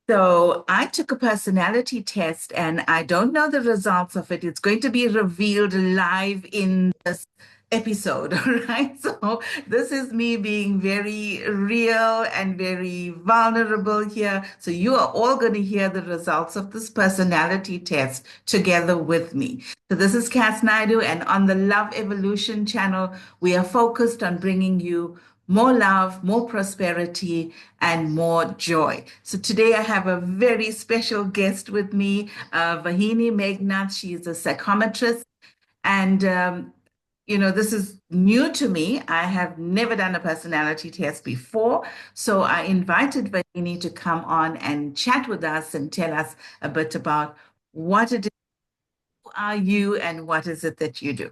So I took a personality test and I don't know the results of it. It's going to be revealed live in this episode, all right? So this is me being very real and very vulnerable here. So you are all going to hear the results of this personality test together with me. So this is Cass Naidoo, and on the Love Evolution channel, we are focused on bringing you more love, more prosperity, and more joy. So today I have a very special guest with me, Vahini Megnath. She is a psychometrist, and this is new to me. I have never done a personality test before, so I invited Vahini to come on and chat with us and tell us a bit about what it is, who are you, and what is it that you do.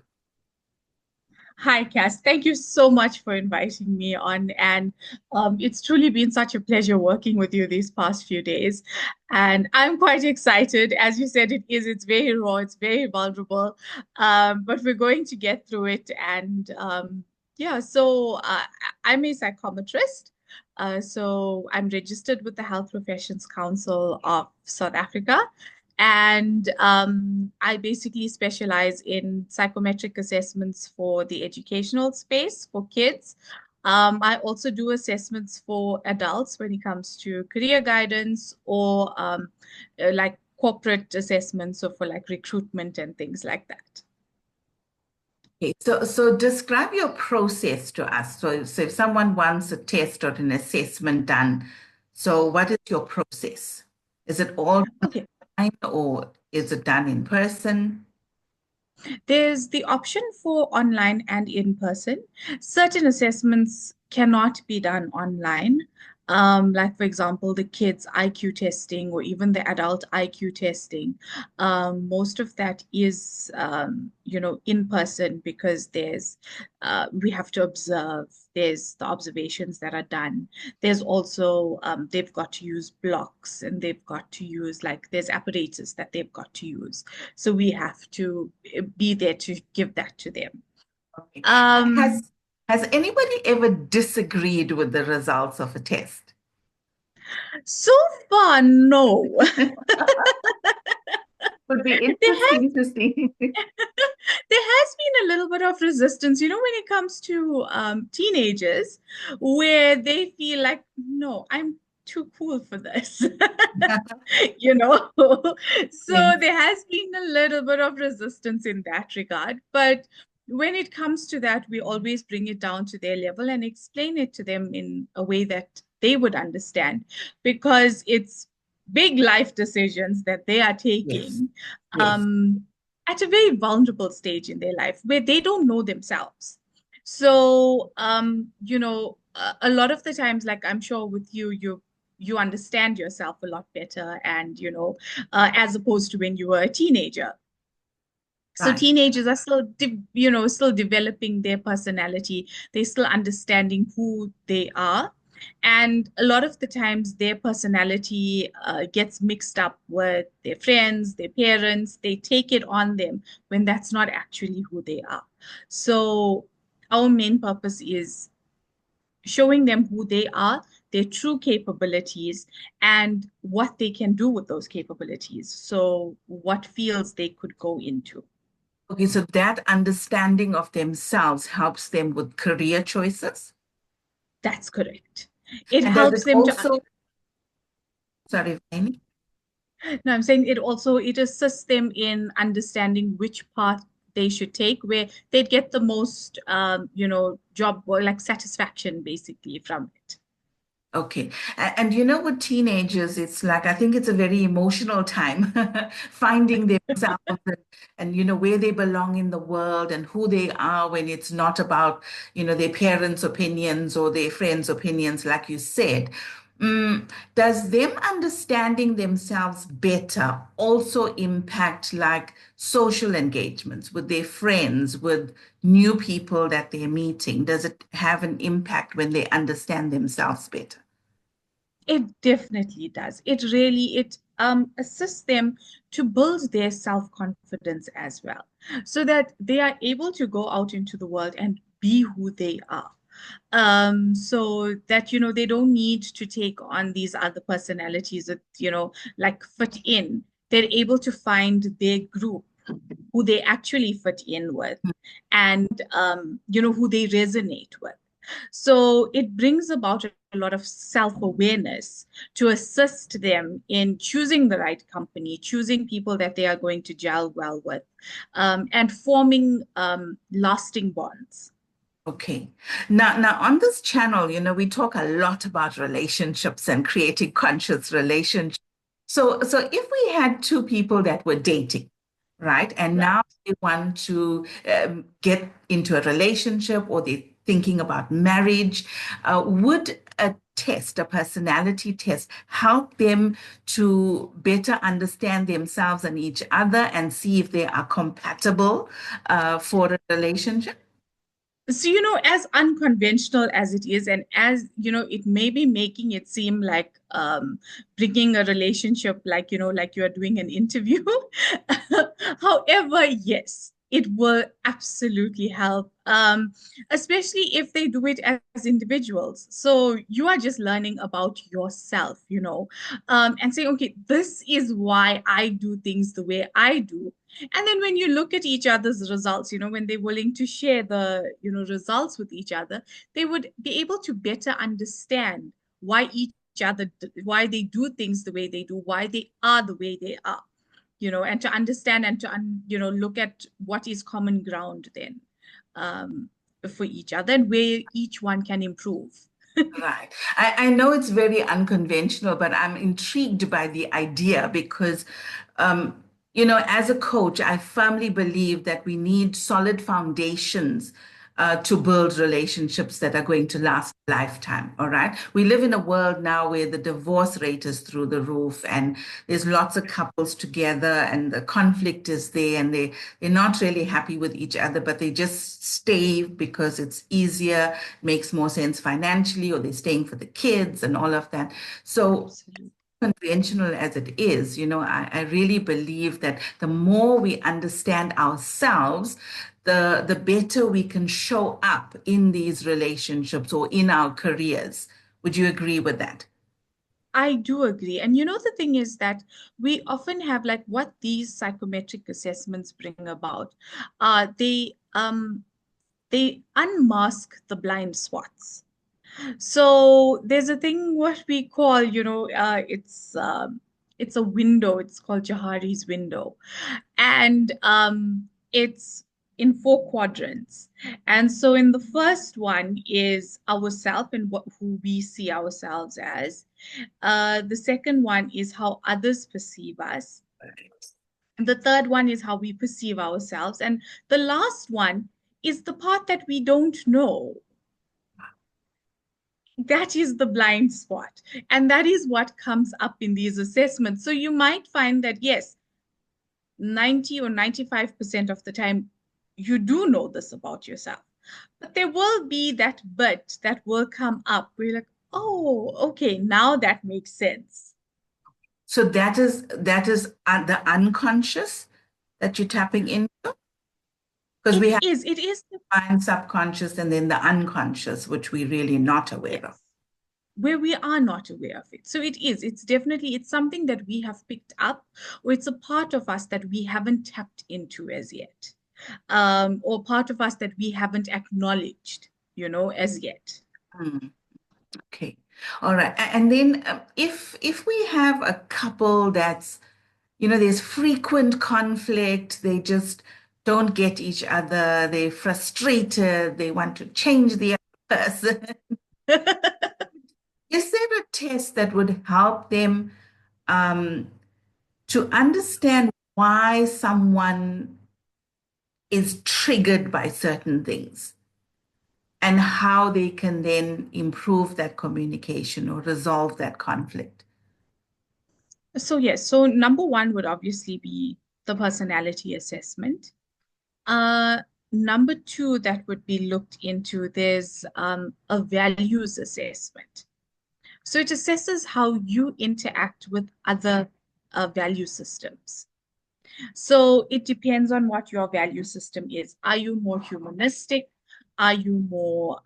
Hi, Cass. Thank you so much for inviting me on. And it's truly been such a pleasure working with you these past few days. And I'm quite excited. As you said, it's very raw, it's very vulnerable, but we're going to get through it. And yeah, so I'm a psychometrist. So I'm registered with the Health Professions Council of South Africa. And I basically specialize in psychometric assessments for the educational space for kids. I also do assessments for adults when it comes to career guidance or like corporate assessments, so for like recruitment and things like that. Okay, so describe your process to us. So if someone wants a test or an assessment done, so what is your process? Is it all Okay. online or is it done in person? There's the option for online and in person. Certain assessments cannot be done online. Like, for example, the kids' IQ testing or even the adult IQ testing. Most of that is, in person because we have to observe. There's the observations that are done. There's also, they've got to use blocks and they've got to use, like, there's apparatus that they've got to use. So we have to be there to give that to them. Okay. Um, Has anybody ever disagreed with the results of a test? so far, no. Would be There has interesting to see. there has been a little bit of resistance, when it comes to teenagers, where they feel like, no, I'm too cool for this. you know. So Yes. there has been a little bit of resistance in that regard. But when it comes to that, we always bring it down to their level and explain it to them in a way that they would understand, because it's big life decisions that they are Yes. taking Yes. um, at a very vulnerable stage in their life where they don't know themselves. So, a lot of the times, like I'm sure with you understand yourself a lot better, and as opposed to when you were a teenager. So Right. teenagers are still still developing their personality. They're still understanding who they are, and a lot of the times their personality gets mixed up with their friends, their parents. They take it on them when that's not actually who they are. So our main purpose is showing them who they are, their true capabilities, and what they can do with those capabilities. So, what fields they could go into. Okay, so that understanding of themselves helps them with career choices. That's correct. It And does helps it them to, also, sorry, Vani? no, I'm saying it assists them in understanding which path they should take, where they'd get the most, job or like satisfaction basically from it. Okay. And with teenagers, it's like, I think it's a very emotional time, finding themselves and where they belong in the world and who they are when it's not about their parents' opinions or their friends' opinions, like you said. Does them understanding themselves better also impact like social engagements with their friends, with new people that they're meeting? Does it have an impact when they understand themselves better? It definitely does. It assists them to build their self-confidence as well, so that they are able to go out into the world and be who they are. So that, they don't need to take on these other personalities that, like fit in. They're able to find their group who they actually fit in with and, who they resonate with. So it brings about a lot of self-awareness to assist them in choosing the right company, choosing people that they are going to gel well with, and forming lasting bonds. Okay. Now on this channel, we talk a lot about relationships and creating conscious relationships. So if we had two people that were dating, right, and Right. now they want to get into a relationship or they're thinking about marriage, would a personality test, help them to better understand themselves and each other and see if they are compatible for a relationship? So, as unconventional as it is, and as, it may be making it seem like bringing a relationship like, like you're doing an interview. However, yes, it will absolutely help, especially if they do it as individuals. So you are just learning about yourself, and saying, okay, this is why I do things the way I do. And then when you look at each other's results, when they're willing to share the, results with each other, they would be able to better understand why each other, why they do things the way they do, why they are the way they are, and to understand and to, look at what is common ground then, for each other and where each one can improve. Right. I know it's very unconventional, but I'm intrigued by the idea because, as a coach, I firmly believe that we need solid foundations to build relationships that are going to last a lifetime. All right. We live in a world now where the divorce rate is through the roof, and there's lots of couples together, and the conflict is there, and they're not really happy with each other, but they just stay because it's easier, makes more sense financially, or they're staying for the kids and all of that. So Absolutely. conventional as it is, I really believe that the more we understand ourselves, the better we can show up in these relationships or in our careers. Would you agree with that? I do agree. And the thing is that we often have like what these psychometric assessments bring about. They unmask the blind spots. So there's a thing what we call, it's a window. It's called Johari's window, and it's in four quadrants. And so in the first one is ourself and who we see ourselves as. The second one is how others perceive us. The third one is how we perceive ourselves, and the last one is the part that we don't know. That is the blind spot. And that is what comes up in these assessments. So you might find that, yes, 90 or 95% of the time, you do know this about yourself. But there will be that bit that will come up where you're like, oh, okay, now that makes sense. So that is the unconscious that you're tapping into, because we have It is, mind, subconscious, and then the unconscious, which we're really not aware of. yes, where we are not aware of it. So it's definitely, it's something that we have picked up, or it's a part of us that we haven't tapped into as yet, or part of us that we haven't acknowledged, as yet. Hmm. Okay. All right. And then if we have a couple that's, there's frequent conflict, they just don't get each other, they're frustrated, they want to change the other person. Is there a test that would help them um, to understand why someone is triggered by certain things and how they can then improve that communication or resolve that conflict? So yes, so number one would obviously be the personality assessment. Uh, Number two that would be looked into, there's a values assessment. So it assesses how you interact with other value systems. So it depends on what your value system is. Are you more humanistic? Are you more,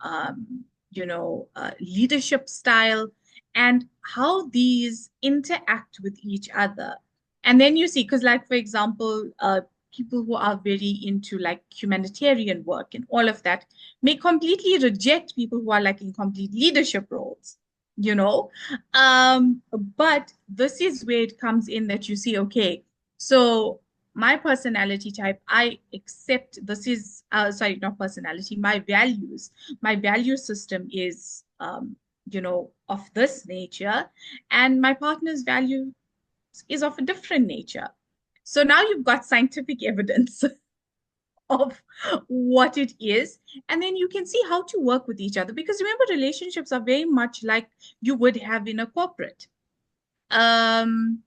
leadership style? And how these interact with each other. And then you see, because like, for example, people who are very into like humanitarian work and all of that may completely reject people who are like in complete leadership roles, you know? But this is where it comes in that you see, okay, so my personality type, I accept this is, sorry, not personality, my value system is, of this nature, and my partner's value is of a different nature. So now you've got scientific evidence of what it is, and then you can see how to work with each other. Because remember, relationships are very much like you would have in a corporate. Um,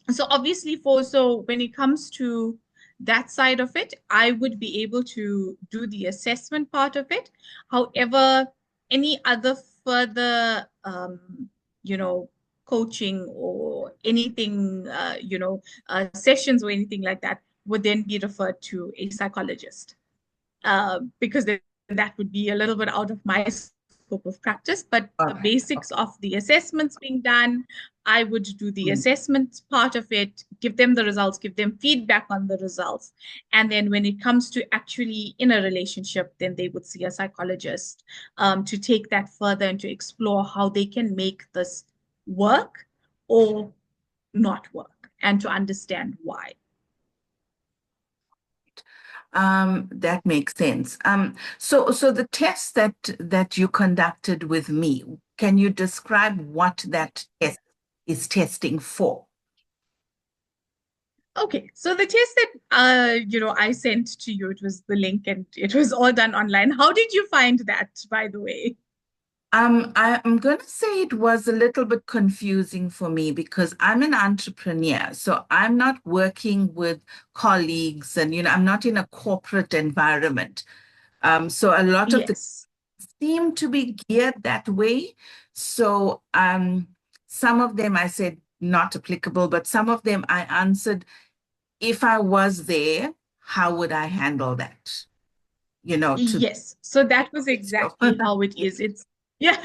so obviously so when it comes to that side of it, I would be able to do the assessment part of it. However, any other further you know coaching or anything sessions or anything like that would then be referred to a psychologist, because then that would be a little bit out of my scope of practice. But All the right. basics of the assessments being done, I would do the Mm. assessment part of it, give them the results, give them feedback on the results. And then when it comes to actually in a relationship, then they would see a psychologist, to take that further and to explore how they can make this work or not work, and to understand why. That makes sense. So the test that you conducted with me, can you describe what that test is testing for? Okay, so the test that I sent to you, it was the link and it was all done online. How did you find that, by the way? I'm going to say it was a little bit confusing for me because I'm an entrepreneur. So I'm not working with colleagues and, I'm not in a corporate environment. So a lot of the Yes. seem to be geared that way. So some of them I said not applicable, but some of them I answered, if I was there, how would I handle that? To Yes. So that was so exactly how it is. It's yeah,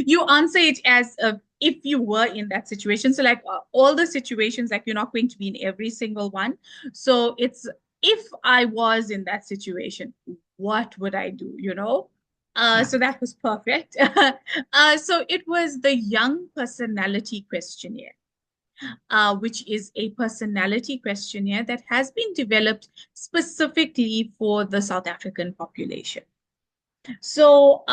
you answer it as if you were in that situation. So like all the situations, like you're not going to be in every single one. So it's if I was in that situation, what would I do? So right. that was perfect. So it was the young personality questionnaire, which is a personality questionnaire that has been developed specifically for the South African population. So,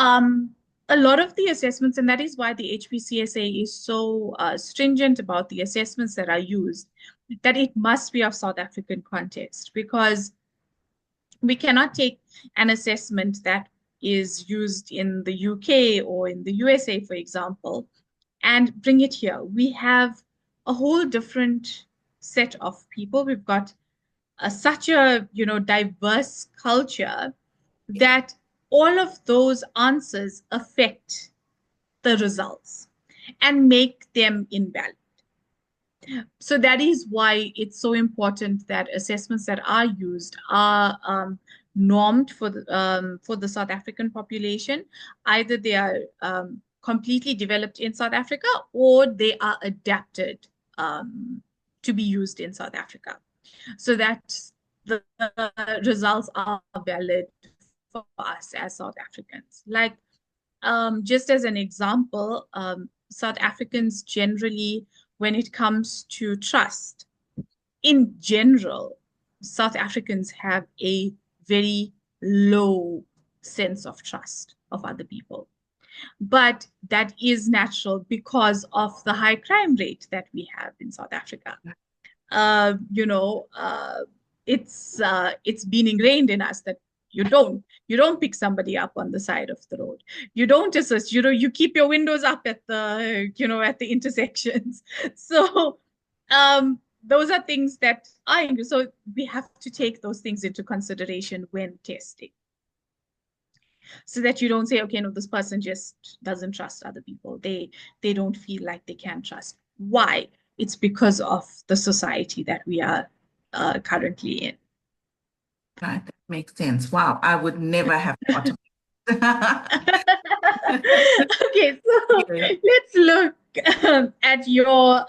a lot of the assessments, and that is why the HPCSA is so stringent about the assessments that are used, that it must be of South African context, because we cannot take an assessment that is used in the UK or in the USA, for example, and bring it here. We have a whole different set of people. We've got such a diverse culture that all of those answers affect the results and make them invalid. So that is why it's so important that assessments that are used are normed for the South African population. Either they are completely developed in South Africa, or they are adapted to be used in South Africa, so that the results are valid for us as South Africans. Like, just as an example, South Africans generally, when it comes to trust, in general, South Africans have a very low sense of trust of other people. But that is natural because of the high crime rate that we have in South Africa. uh, you know, uh, it's been ingrained in us that you don't pick somebody up on the side of the road. You don't assist. You keep your windows up at the intersections. So those are things that are so we have to take those things into consideration when testing, so that you don't say, okay, no, this person just doesn't trust other people. They don't feel like they can trust. Why? It's because of the society that we are currently in. Right. Makes sense. Wow, I would never have thought of Okay, so it. let's look at your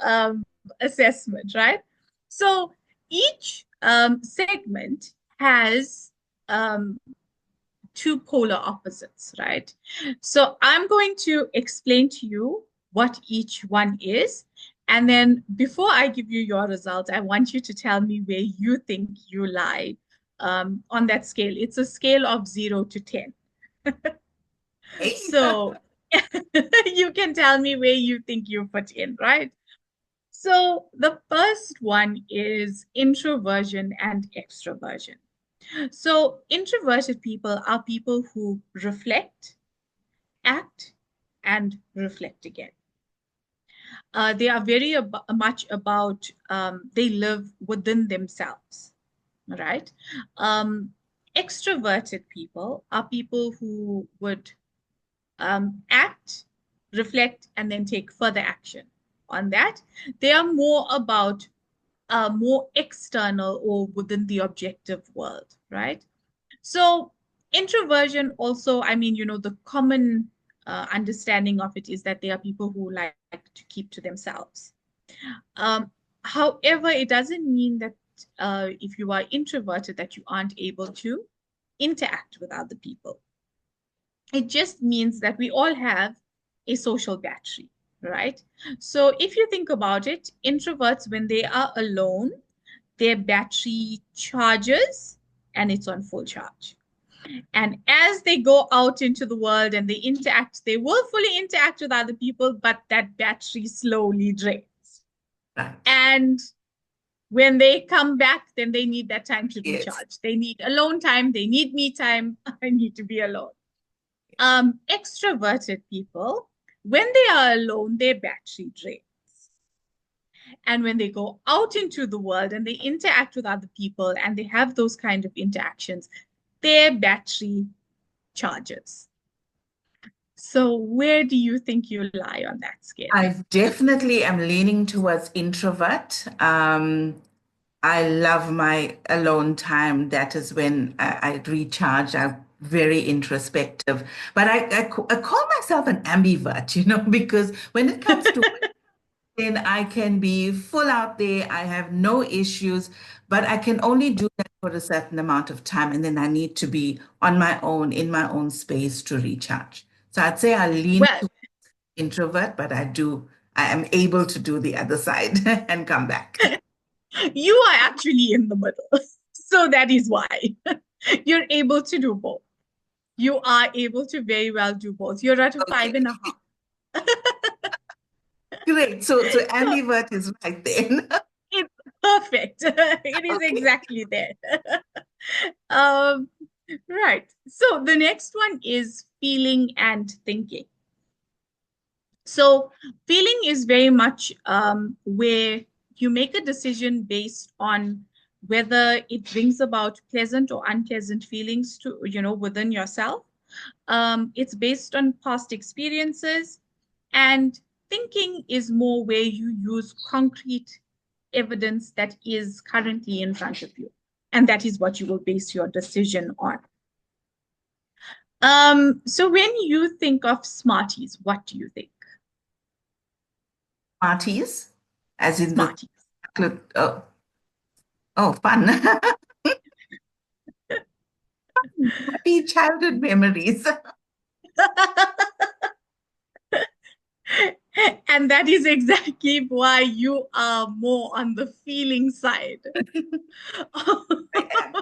assessment, right? So each segment has um, two polar opposites, right? So I'm going to explain to you what each one is. And then before I give you your results, I want you to tell me where you think you lie on that scale. It's a scale of 0 to 10. Hey. So you can tell me where you think you fit in, right? So the first one is introversion and extroversion. So introverted people are people who reflect, act, and reflect again. They are very much about, they live within themselves, right? Um, Extroverted people are people who would act, reflect, and then take further action on that. They are more about more external or within the objective world, right? So introversion also, I mean, the common understanding of it is that they are people who like to keep to themselves. Um, However, it doesn't mean that if you are introverted that you aren't able to interact with other people. It just means that we all have a social battery, right? So if you think about it, introverts, when they are alone, their battery charges and it's on full charge. And as they go out into the world and they interact, they will fully interact with other people, but that battery slowly drains. Right. And when they come back, then they need that time to Yes. recharge. They need alone time. They need me time. I need to be alone. Extroverted people, when they are alone, their battery drains. And when they go out into the world and they interact with other people and they have those kind of interactions, their battery charges. So where do you think you lie on that scale? I definitely am leaning towards introvert. I love my alone time. That is when I recharge. I'm very introspective. But I call myself an ambivert, because when it comes to then I can be full out there. I have no issues, but I can only do that for a certain amount of time. And then I need to be on my own, in my own space to recharge. So I'd say I lean Well, to introvert, but I am able to do the other side and come back. you are actually in the middle. So that is why you're able to do both. You are able to very well do both. You're at a five Okay, and a half. great. So So ambivert is right then. it's perfect. It is Okay. exactly there. Um, right. So the next one is feeling and thinking. So feeling is very much where you make a decision based on whether it brings about pleasant or unpleasant feelings to, within yourself. It's based on past experiences, and thinking is more where you use concrete evidence that is currently in front of you. And that is what you will base your decision on. So when you think of Smarties, what do you think? Smarties, as in the Smarties. chocolate. Oh, oh, fun. Happy childhood memories. And that is exactly why you are more on the feeling side. I am.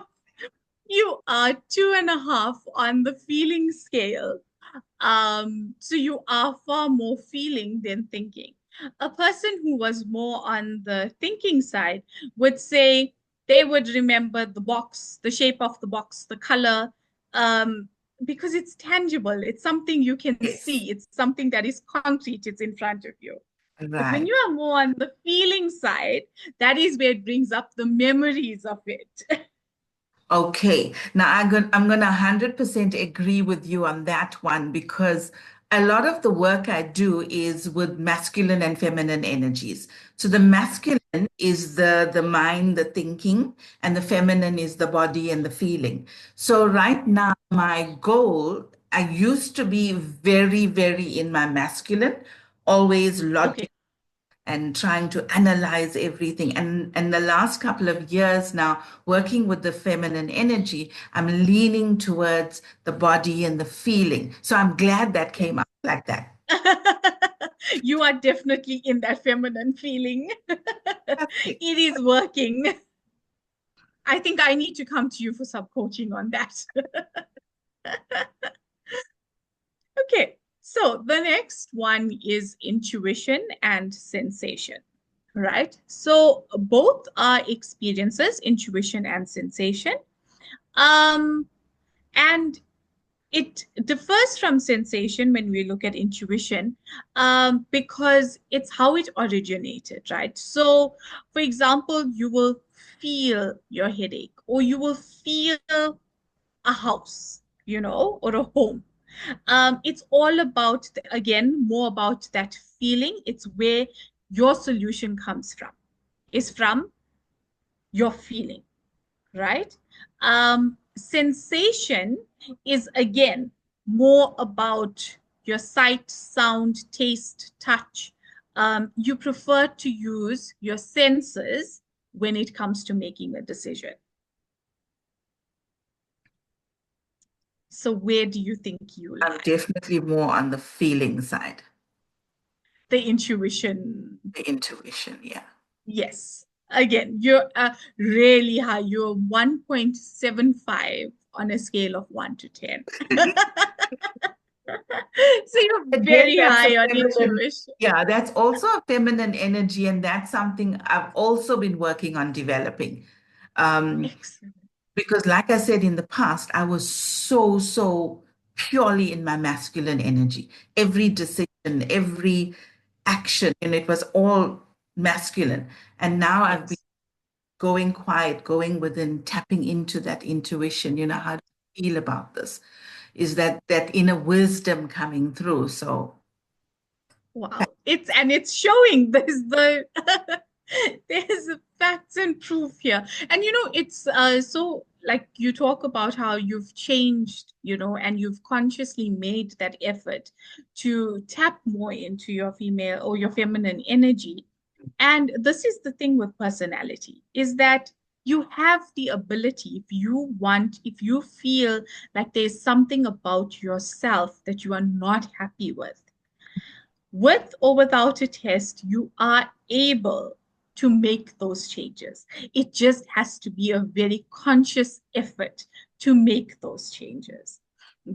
You are 2.5 on the feeling scale. So you are far more feeling than thinking. A person who was more on the thinking side would say they would remember the box, the shape of the box, the color, because it's tangible. It's something you can Yes, see. It's something that is concrete. It's in front of you. But when right. you are more on the feeling side, that is where it brings up the memories of it. Okay. Now I'm going to 100% agree with you on that one because a lot of the work I do is with masculine and feminine energies. So the masculine is the mind, the thinking, and the feminine is the body and the feeling. So right now, my goal, I used to be very, very in my masculine, always Okay. logic and trying to analyze everything. And the last couple of years now, working with the feminine energy, I'm leaning towards the body and the feeling. So I'm glad that Yeah. came out like that. You are definitely in that feminine feeling. Fantastic. It is working. I think I need to come to you for some coaching on that. Okay, so the next one is intuition and sensation, right? So both are experiences, intuition and sensation. Um, and it differs from sensation when we look at intuition, because it's how it originated, right? So, for example, you will feel your headache, or you will feel a house, or a home. It's all about, again, more about that feeling. It's where your solution comes from, is from your feeling, right? Sensation is again more about your sight, sound, taste, touch. You prefer to use your senses when it comes to making a decision. So where do you think you I'm lie? definitely more on the feeling side, The intuition. the intuition. Yeah. Yes. Again, you're really high. You're 1.75 on a scale of 1 to 10. So you're Again, very that's a high on feminine, intuition. yeah, that's also a feminine energy, and that's something I've also been working on developing. Um, Excellent. because, like I said in the past, I was so, so purely in my masculine energy. Every decision, every action, and it was all masculine. And now I've been Yes. going quiet, going within, tapping into that intuition. How do you feel about this? Is that inner wisdom coming through? So. Wow. It's showing. There's facts and proof here. And it's so, like, you talk about how you've changed, and you've consciously made that effort to tap more into your female or your feminine energy. And this is the thing with personality, is that you have the ability, if you feel like there's something about yourself that you are not happy with or without a test, you are able to make those changes. It just has to be a very conscious effort to make those changes.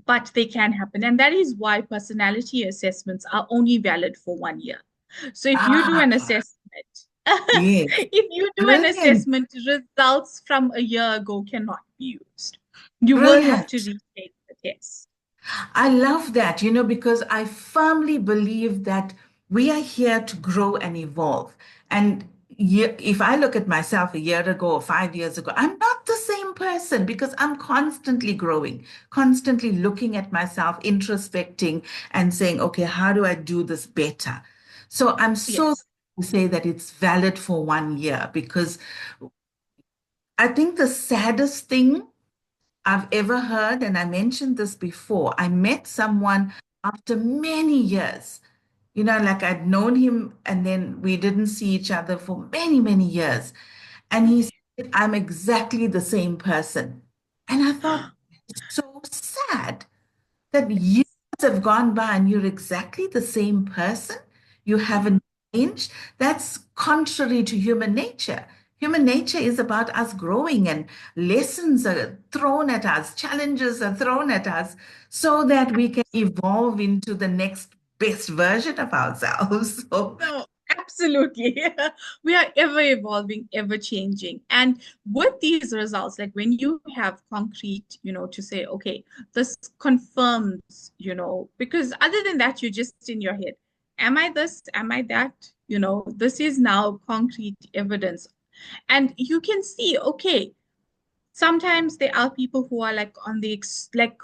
But they can happen. And that is why personality assessments are only valid for 1 year. So if you do an Ah, assessment, yes. if you do an Brilliant. assessment, results from a year ago cannot be used. You will have to Brilliant. retake the test. I love that, because I firmly believe that we are here to grow and evolve. And if I look at myself a year ago or 5 years ago, I'm not the same person because I'm constantly growing, constantly looking at myself, introspecting, and saying, okay, how do I do this better? So I'm so Yes. to say that it's valid for 1 year because I think the saddest thing I've ever heard, and I mentioned this before. I met someone after many years, like I'd known him and then we didn't see each other for many, many years. And he Okay. said, I'm exactly the same person. And I thought, it's so sad that years have gone by and you're exactly the same person. You haven't changed. That's contrary to human nature. Human nature is about us growing, and lessons are thrown at us, challenges are thrown at us so that we can evolve into the next best version of ourselves. So, No, absolutely. We are ever evolving, ever changing. And with these results, like when you have concrete, to say, okay, this confirms, because other than that, you're just in your head. Am I this? Am I that? This is now concrete evidence. And you can see, okay, sometimes there are people who are like on the like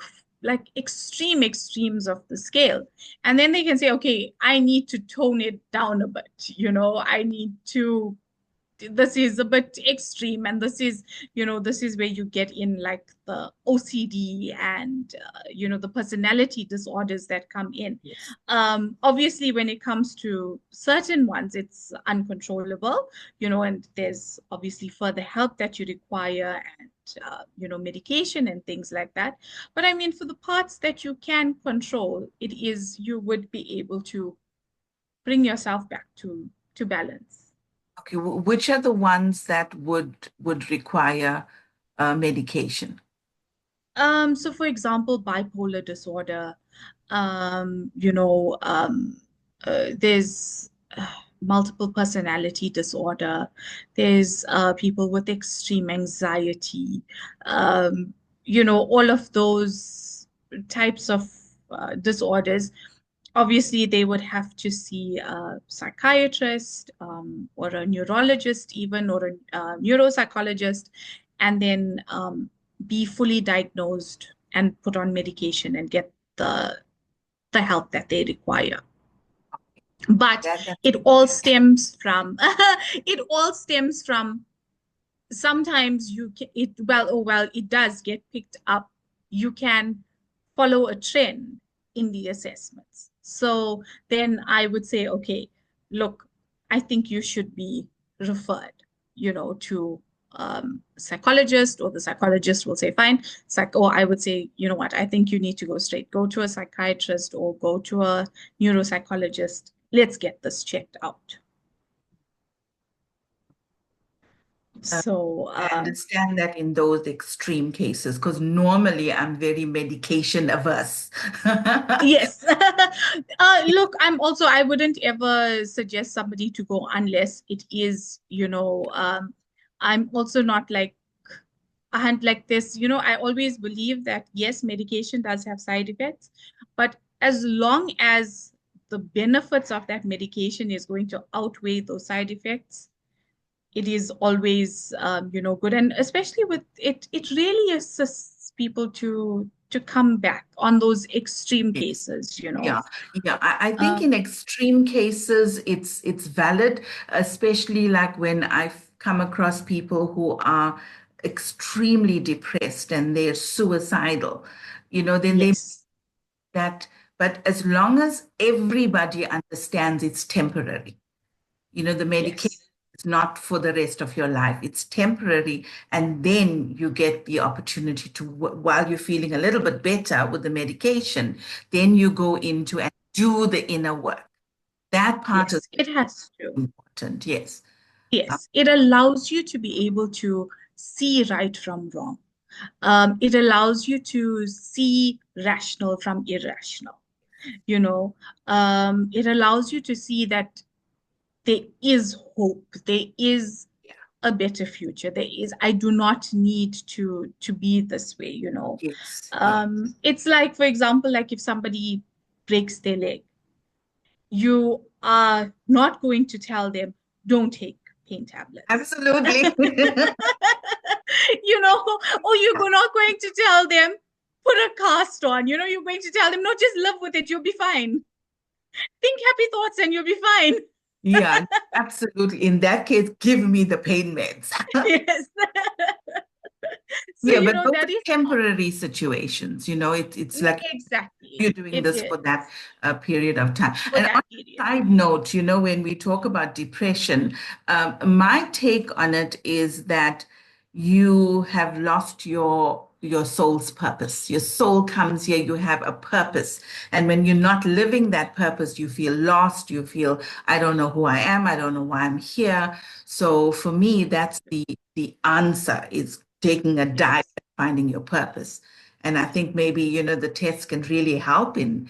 like extreme extremes of the scale. And then they can say, okay, I need to tone it down a bit, I need to, this is a bit extreme, and this is where you get in like the OCD and the personality disorders that come in. Yes. Obviously when it comes to certain ones, it's uncontrollable, and there's obviously further help that you require, and medication and things like that. But I mean, for the parts that you can control, you would be able to bring yourself back to balance. Okay, which are the ones that would require medication? So for example, bipolar disorder, there's multiple personality disorder, there's people with extreme anxiety, all of those types of disorders. Obviously, they would have to see a psychiatrist, or a neurologist, even, or a neuropsychologist, and then be fully diagnosed and put on medication and get the help that they require. But That's it all stems from it all stems from, sometimes it does get picked up. You can follow a trend in the assessments. So then I would say, okay, look, I think you should be referred, to psychologist, or the psychologist will say, fine. Or I would say, you know what, I think you need to go to a psychiatrist or go to a neuropsychologist. Let's get this checked out. So, I understand that in those extreme cases, because normally I'm very medication averse. yes. Look, I wouldn't ever suggest somebody to go unless it is, I'm also not like, and like this, I always believe that yes, medication does have side effects, but as long as the benefits of that medication is going to outweigh those side effects, it is always, good. And especially with it, it really assists people to come back on those extreme Yes. cases. Yeah, yeah. I think Um, in extreme cases, it's valid, especially like when I've come across people who are extremely depressed and they're suicidal, then they yes, that, but as long as everybody understands it's temporary, the medication yes, is not for the rest of your life, it's temporary. And then you get the opportunity to, while you're feeling a little bit better with the medication, then you go into and do the inner work. That part is yes, it has to. important. Yes. Uh, Yes, it allows you to be able to see right from wrong. It allows you to see rational from irrational. You know, it allows you to see that there is hope, there is yeah. a better future, there is, I do not need to be this way. Yes. Yes. It's like, for example, like if somebody breaks their leg, you are not going to tell them, don't take pain tablets. Absolutely. Or you're not going to tell them, put a cast on. You're going to tell them, no, just live with it, you'll be fine. Think happy thoughts and you'll be fine. Yeah, absolutely. In that case, give me the pain meds. Yes. So, Yeah, but those that are is temporary situations. It's like you're exactly, doing it this is for that period of time. for And on that a period. side note, when we talk about depression, my take on it is that you have lost your soul's purpose. Your soul comes here, you have a purpose. And when you're not living that purpose, you feel lost. You feel, I don't know who I am. I don't know why I'm here. So for me, that's the answer is taking a dive Yes. and finding your purpose. And I think maybe, the tests can really help in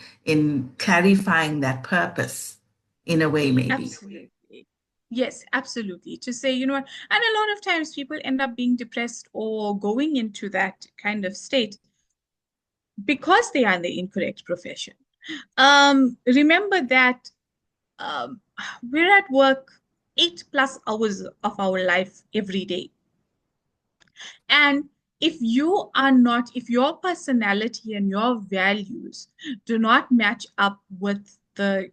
clarifying that purpose in a way, maybe. Absolutely. Yes, absolutely. To say, what, and a lot of times people end up being depressed or going into that kind of state because they are in the incorrect profession. Remember that um, we're at work 8+ hours of our life every day. And if your personality and your values do not match up with the,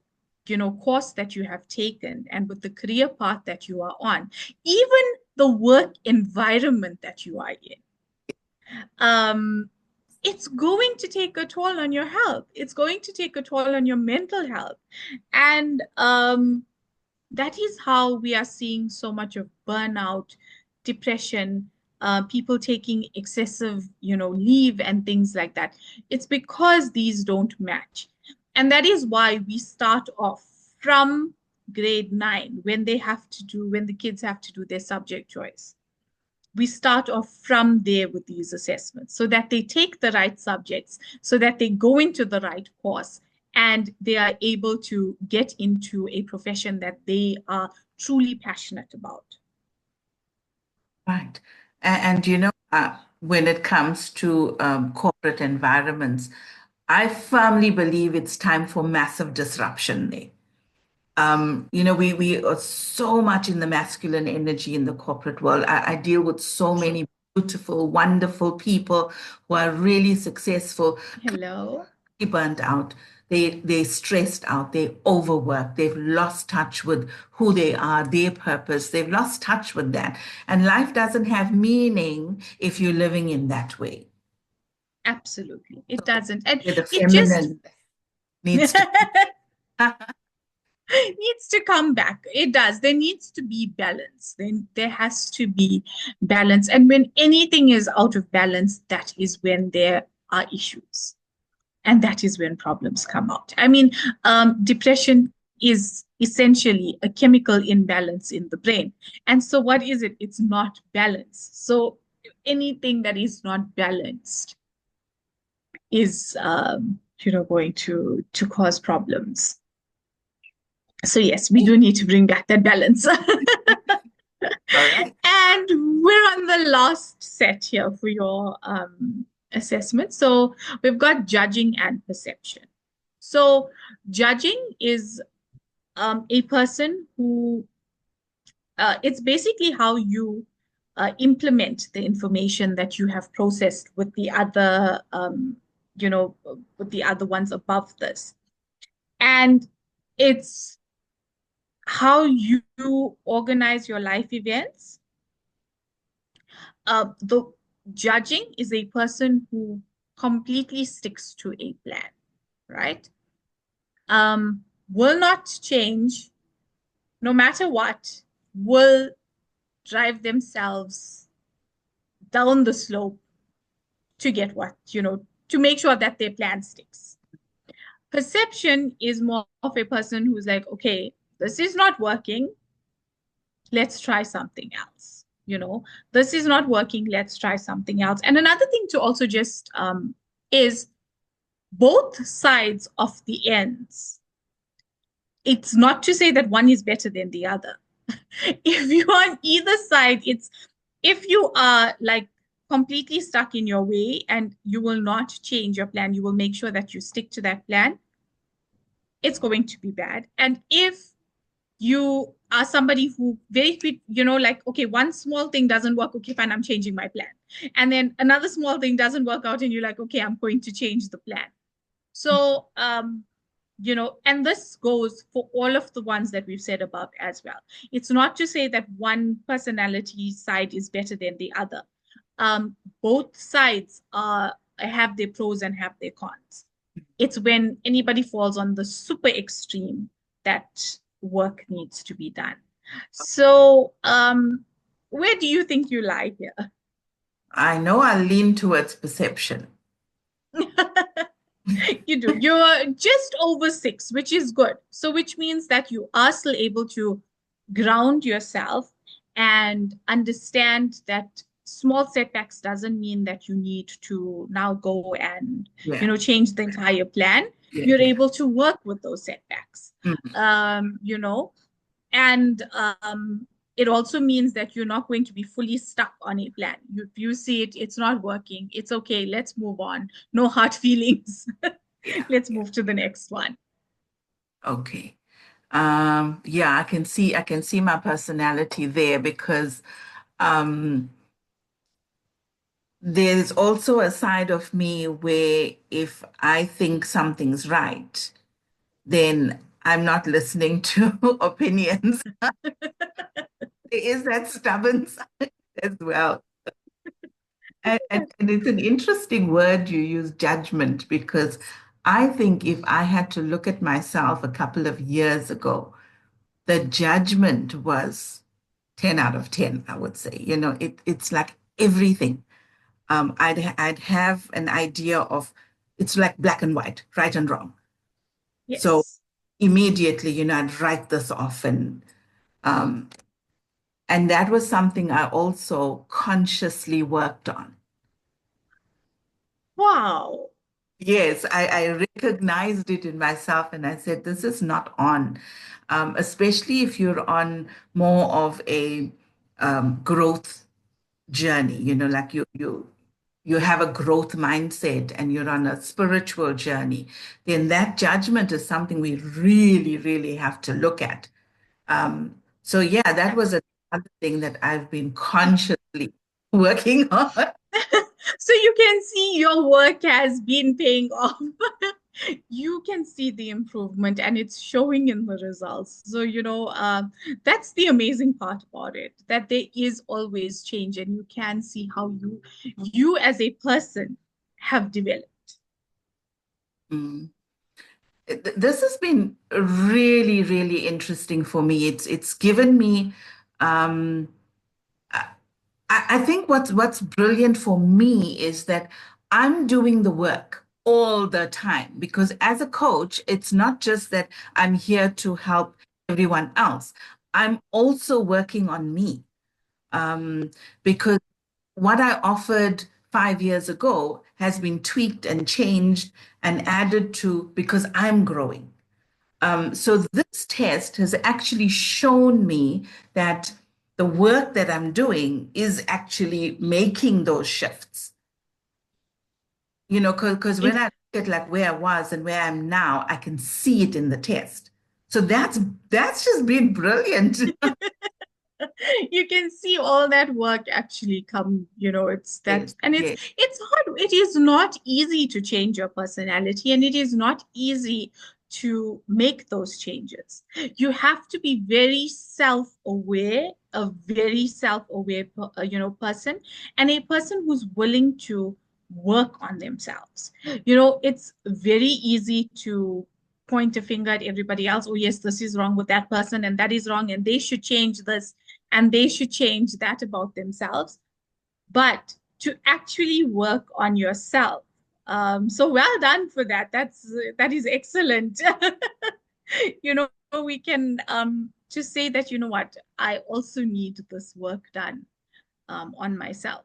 course that you have taken and with the career path that you are on, even the work environment that you are in, um, it's going to take a toll on your health. It's going to take a toll on your mental health. And that is how we are seeing so much of burnout, depression, people taking excessive, leave and things like that. It's because these don't match. And that is why we start off from grade 9 when the kids have to do their subject choice. We start off from there with these assessments so that they take the right subjects, so that they go into the right course, and they are able to get into a profession that they are truly passionate about. Right. And when it comes to corporate environments, I firmly believe it's time for massive disruption there. We are so much in the masculine energy in the corporate world. I deal with so many beautiful, wonderful people who are really successful, Hello. burnt out. They're stressed out. They're overworked. They've lost touch with who they are, their purpose. They've lost touch with that. And life doesn't have meaning if you're living in that way. Absolutely. It doesn't. And Where the it just feminine needs to. needs to come back. It does. There needs to be balance. Then there has to be balance. And when anything is out of balance, that is when there are issues. And that is when problems come out. I mean, depression is essentially a chemical imbalance in the brain. And so what is it? It's not balanced. So anything that is not balanced is, going to cause problems. So yes, we do need to bring back that balance. All right. And we're on the last set here for your assessment. So we've got judging and perception. So judging is a person who, it's basically how you implement the information that you have processed with the other, with the other ones above this. And it's how you organize your life events. The judging is a person who completely sticks to a plan, right? Will not change no matter what, will drive themselves down the slope to get to make sure that their plan sticks. Perception is more of a person who's like, okay, this is not working. Let's try something else. This is not working. Let's try something else. And another thing to also just is both sides of the ends. It's not to say that one is better than the other. If you're on either side, if you are like completely stuck in your way and you will not change your plan, you will make sure that you stick to that plan, it's going to be bad. And if you are somebody who very quick, like, okay, one small thing doesn't work, okay, fine, I'm changing my plan. And then another small thing doesn't work out and you're like, okay, I'm going to change the plan. So, and this goes for all of the ones that we've said above as well. It's not to say that one personality side is better than the other. Both sides have their pros and have their cons. It's when anybody falls on the super extreme that work needs to be done. So, where do you think you lie here? I know I lean towards perception. You do. You're just over 6, which is good. So, which means that you are still able to ground yourself and understand that small setbacks doesn't mean that you need to now go and, Yeah. change the entire plan. Yeah. You're able to work with those setbacks, and it also means that you're not going to be fully stuck on a plan. You see it's not working. It's okay. Let's move on. No hard feelings. Yeah. Let's move to the next one. Okay. Yeah, I can see my personality there because um there's also a side of me where if I think something's right, then I'm not listening to opinions. There is that stubborn side as well. And it's an interesting word you use, judgment, because I think if I had to look at myself a couple of years ago, the judgment was 10 out of 10, I would say. It's like everything. I'd have an idea of it's like black and white, right and wrong. So Yes. immediately, I'd write this off um, and that was something I also consciously worked on. Wow. Yes, I recognized it in myself and I said, this is not on, especially if you're on more of a growth journey, like you have a growth mindset and you're on a spiritual journey, then that judgment is something we really, really have to look at. So yeah, that was another thing that I've been consciously working on. So you can see your work has been paying off. You can see the improvement and it's showing in the results. So, that's the amazing part about it, that there is always change and you can see how you as a person have developed. Mm. This has been really, really interesting for me. It's given me um, I think what's brilliant for me is that I'm doing the work all the time because as a coach, it's not just that I'm here to help everyone else. I'm also working on me because what I offered 5 years ago has been tweaked and changed and added to because I'm growing. So this test has actually shown me that the work that I'm doing is actually making those shifts. Because when It I look at like where I was and where I am now, I can see it in the test. So that's just been brilliant. you can see all that work actually come, it's that, Yes, and it's yes. it's hard. It is not easy to change your personality, and it is not easy to make those changes. You have to be very self-aware, a very self-aware person, and a person who's willing to work on themselves. It's very easy to point a finger at everybody else. Oh yes, this is wrong with that person and that is wrong and they should change this and they should change that about themselves. But to actually work on yourself. So well done for that. That is excellent. you know, we can just say that, you know what, I also need this work done on myself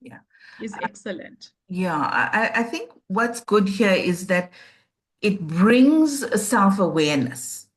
Yeah. is excellent. Yeah. I think what's good here is that it brings a self-awareness.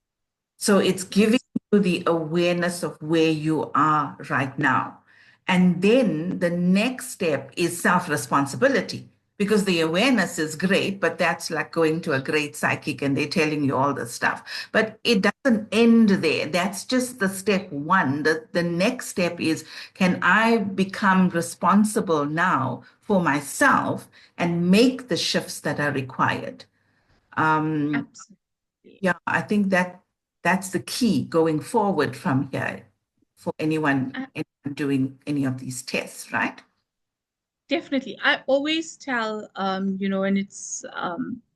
So it's giving Yes, you the awareness of where you are right now. And then the next step is self-responsibility because the awareness is great, but that's like going to a great psychic and they're telling you all this stuff. But it doesn't end there. That's just the step one. The next step is, can I become responsible now for myself and make the shifts that are required? Um, absolutely. yeah, I think that's the key going forward from here for anyone doing any of these tests, right? Definitely. I always tell, and it's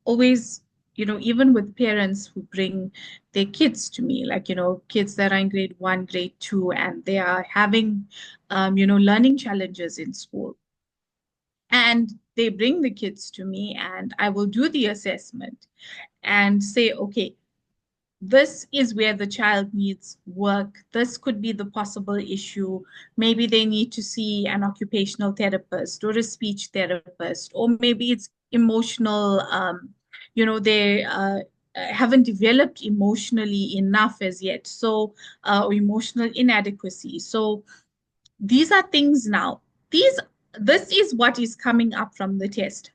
always, even with parents who bring their kids to me, like, kids that are in grade one, grade two, and they are having, learning challenges in school. And they bring the kids to me, and I will do the assessment and say, okay, this is where the child needs work. This could be the possible issue. Maybe they need to see an occupational therapist or a speech therapist, or maybe it's emotional, they haven't developed emotionally enough as yet. So, or emotional inadequacy. So these are things now. This is what is coming up from the test.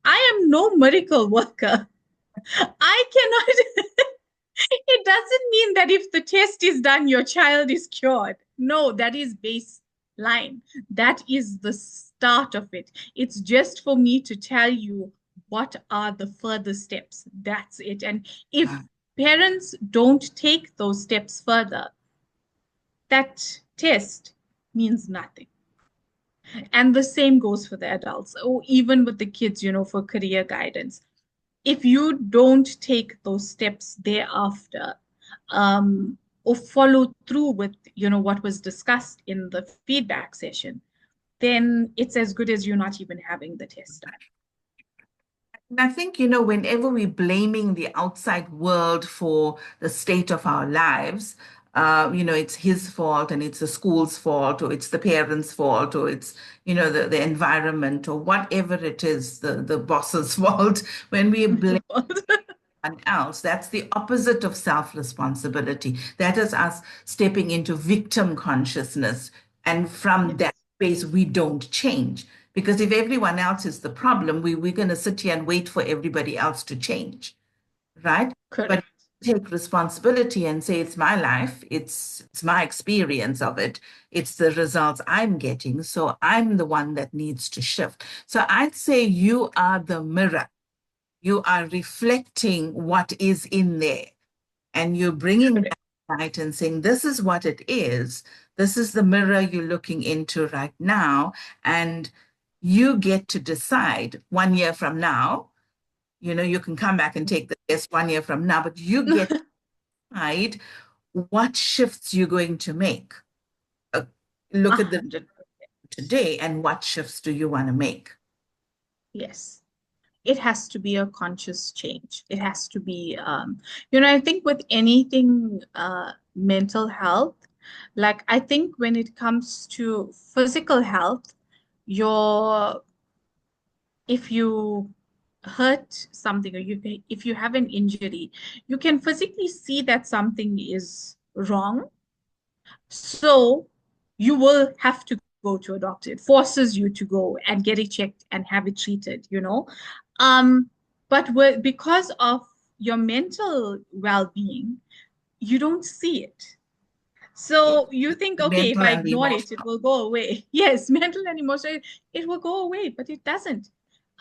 I am no miracle worker. I cannot. It doesn't mean that if the test is done, your child is cured. No, that is baseline. That is start of it. It's just for me to tell you what are the further steps. That's it. And if Uh, parents don't take those steps further, that test means nothing. And the same goes for the adults, or even with the kids, for career guidance. If you don't take those steps thereafter, or follow through with, what was discussed in the feedback session, then it's as good as you not even having the test done. And I think, whenever we're blaming the outside world for the state of our lives, it's his fault and it's the school's fault or it's the parents' fault or it's, the environment or whatever it is, the boss's fault. When we blame someone else, that's the opposite of self-responsibility. That is us stepping into victim consciousness. And from that Yes, space, we don't change. Because if everyone else is the problem, we're going to sit here and wait for everybody else to change, right? But correct. take responsibility and say, it's my life, it's my experience of it, it's the results I'm getting. So I'm the one that needs to shift. So I'd say you are the mirror. You are reflecting what is in there and you're bringing Correct. that light and saying, this is what it is. This is the mirror you're looking into right now. And you get to decide 1 year from now, you can come back and take the test 1 year from now, but you get to decide what shifts you're going to make. Uh, Look at the 100%. today and what shifts do you want to make? Yes. It has to be a conscious change. It has to be, I think with anything mental health, like I think when it comes to physical health, your if you hurt something or if you have an injury, you can physically see that something is wrong. So you will have to go to a doctor. It forces you to go and get it checked and have it treated. Um, but because of your mental well-being, you don't see it. Yeah, So you think, okay, if mental I and ignore it, it emotional. will go away. Yes, mental and emotional, it will go away, but it doesn't.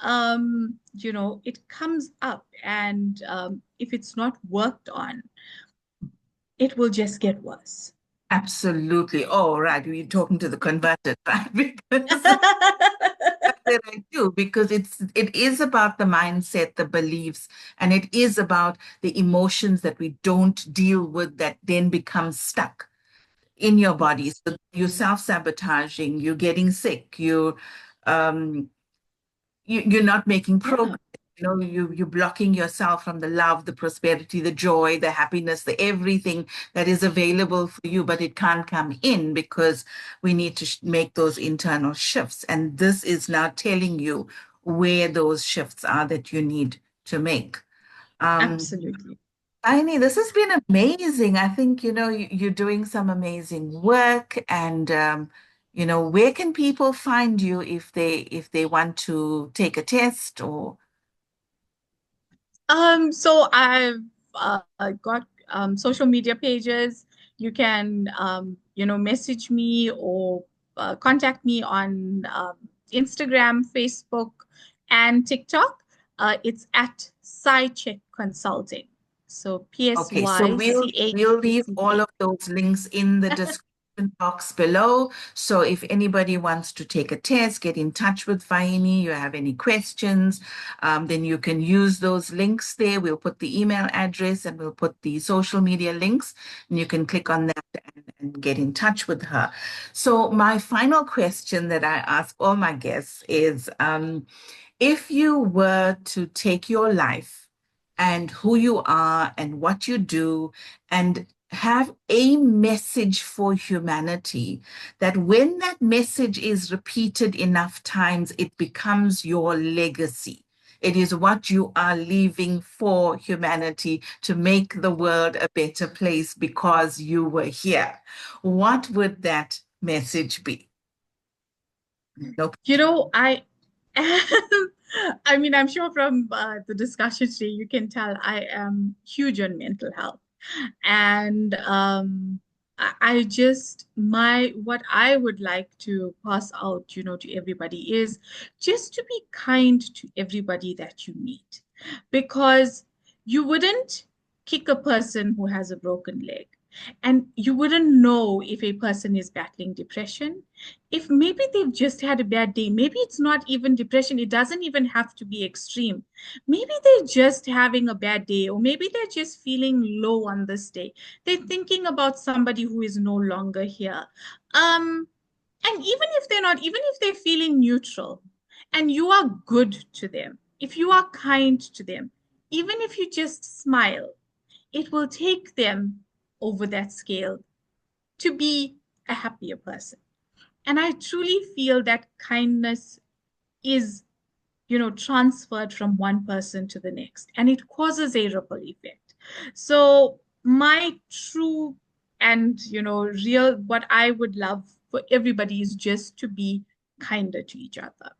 It comes up, and if it's not worked on, it will just get worse. Absolutely. Oh, right. We're talking to the converted, right? Because that I do because it is about the mindset, the beliefs, and it is about the emotions that we don't deal with that then become stuck in your body. Yes. So you're self-sabotaging, you're getting sick, um, you're not making Yeah, progress. You're blocking yourself from the love, the prosperity, the joy, the happiness, the everything that is available for you, but it can't come in because we need to make those internal shifts. And this is now telling you where those shifts are that you need to make. Um, absolutely. Aini, this has been amazing. I think, you're doing some amazing work and where can people find you if they want to take a test or So I've got social media pages. You can, message me or contact me on Instagram, Facebook, and TikTok. It's at SciCheck Consulting. So P S okay, so Y we'll C H we'll E leave C all K. of those links in the description box below. So if anybody wants to take a test, get in touch with Vahini, you have any questions, then you can use those links there. We'll put the email address and we'll put the social media links, and you can click on that and get in touch with her. So my final question that I ask all my guests is, if you were to take your life and who you are and what you do and have a message for humanity, that when that message is repeated enough times, it becomes your legacy. It is what you are leaving for humanity to make the world a better place because you were here. What would that message be? No. I I mean, I'm sure from the discussion today, you can tell I am huge on mental health. And I just my what I would like to pass out, to everybody is just to be kind to everybody that you meet, because you wouldn't kick a person who has a broken leg, and you wouldn't know if a person is battling depression. If maybe they've just had a bad day, maybe it's not even depression, it doesn't even have to be extreme. Maybe they're just having a bad day, or maybe they're just feeling low on this day. They're thinking about somebody who is no longer here. Um, and even if they're feeling neutral and you are good to them, if you are kind to them, even if you just smile, it will take them over that scale to be a happier person. And I truly feel that kindness is, transferred from one person to the next, and it causes a ripple effect. So my true and, real, what I would love for everybody is just to be kinder to each other,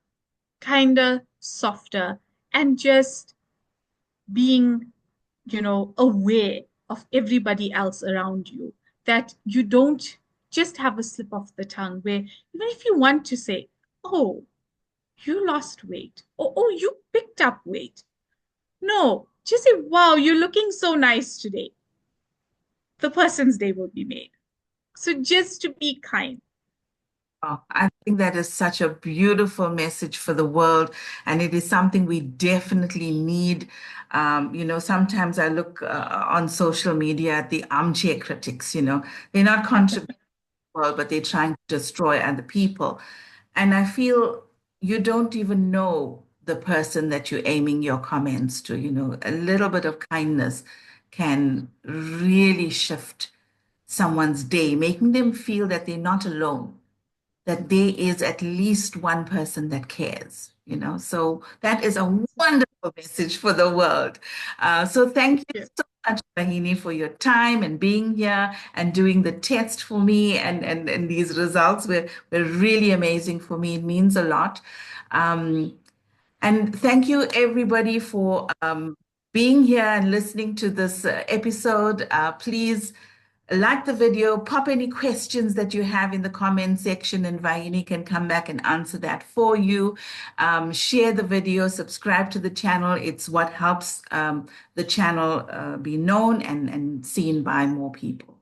kinder, softer, and just being, aware of everybody else around you, that you don't just have a slip of the tongue where even if you want to say, oh, you lost weight, or oh, you picked up weight. No, just say, wow, you're looking so nice today. The person's day will be made. So just to be kind. Oh, I think that is such a beautiful message for the world, and it is something we definitely need. Sometimes I look on social media at the armchair critics, they're not contributing to the world, but they're trying to destroy other people. And I feel you don't even know the person that you're aiming your comments to. A little bit of kindness can really shift someone's day, making them feel that they're not alone, that there is at least one person that cares. So that is a wonderful message for the world. So thank you Yeah. so much, Vahini, for your time and being here and doing the test for me. And these results were really amazing for me. It means a lot. Um, and thank you, everybody, for being here and listening to this episode. Please like the video, pop any questions that you have in the comment section, and Vahini can come back and answer that for you. Share the video, subscribe to the channel. It's what helps the channel be known and seen by more people.